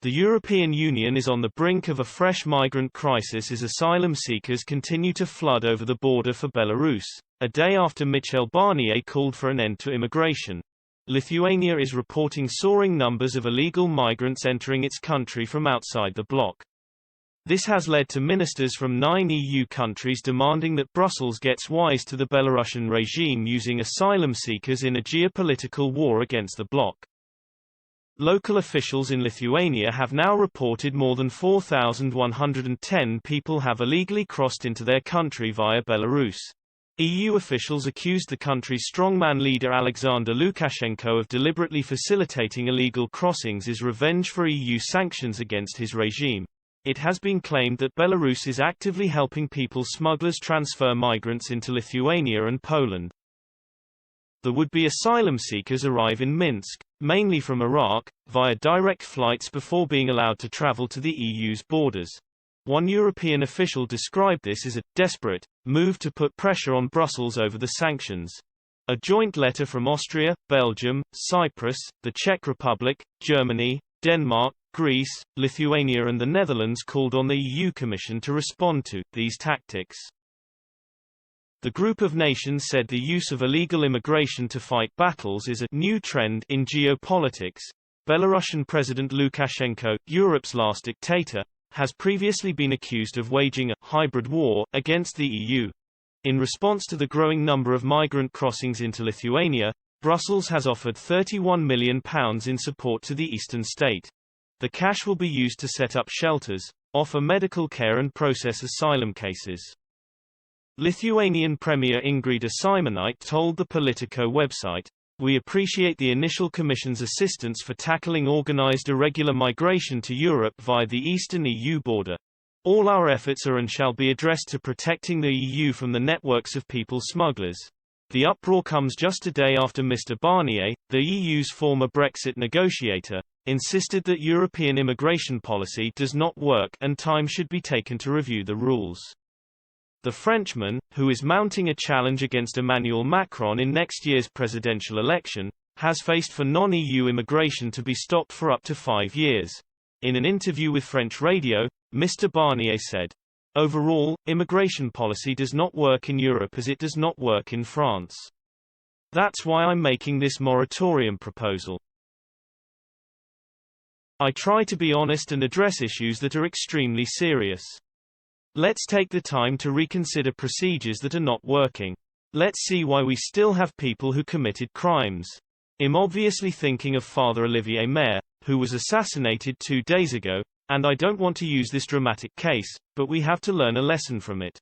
The European Union is on the brink of a fresh migrant crisis as asylum seekers continue to flood over the border for Belarus, a day after Michel Barnier called for an end to immigration. Lithuania is reporting soaring numbers of illegal migrants entering its country from outside the bloc. This has led to ministers from 9 EU countries demanding that Brussels gets wise to the Belarusian regime using asylum seekers in a geopolitical war against the bloc. Local officials in Lithuania have now reported more than 4,110 people have illegally crossed into their country via Belarus. EU officials accused the country's strongman leader Alexander Lukashenko of deliberately facilitating illegal crossings as revenge for EU sanctions against his regime. It has been claimed that Belarus is actively helping people smugglers transfer migrants into Lithuania and Poland. The would-be asylum seekers arrive in Minsk, mainly from Iraq, via direct flights before being allowed to travel to the EU's borders. One European official described this as a desperate move to put pressure on Brussels over the sanctions. A joint letter from Austria, Belgium, Cyprus, the Czech Republic, Germany, Denmark, Greece, Lithuania and the Netherlands called on the EU Commission to respond to these tactics. The group of nations said the use of illegal immigration to fight battles is a new trend in geopolitics. Belarusian President Lukashenko, Europe's last dictator, has previously been accused of waging a hybrid war against the EU. In response to the growing number of migrant crossings into Lithuania, Brussels has offered £31 million in support to the eastern state. The cash will be used to set up shelters, offer medical care and process asylum cases. Lithuanian Premier Ingrida Simonite told the Politico website, "We appreciate the initial Commission's assistance for tackling organized irregular migration to Europe via the eastern EU border. All our efforts are and shall be addressed to protecting the EU from the networks of people smugglers." The uproar comes just a day after Mr. Barnier, the EU's former Brexit negotiator, insisted that European immigration policy does not work and time should be taken to review the rules. The Frenchman, who is mounting a challenge against Emmanuel Macron in next year's presidential election, has faced for non-EU immigration to be stopped for up to 5 years. In an interview with French radio, Mr. Barnier said, "Overall, immigration policy does not work in Europe as it does not work in France. That's why I'm making this moratorium proposal. I try to be honest and address issues that are extremely serious. Let's take the time to reconsider procedures that are not working. Let's see why we still have people who committed crimes. I'm obviously thinking of Father Olivier Maire, who was assassinated 2 days ago, and I don't want to use this dramatic case, but we have to learn a lesson from it.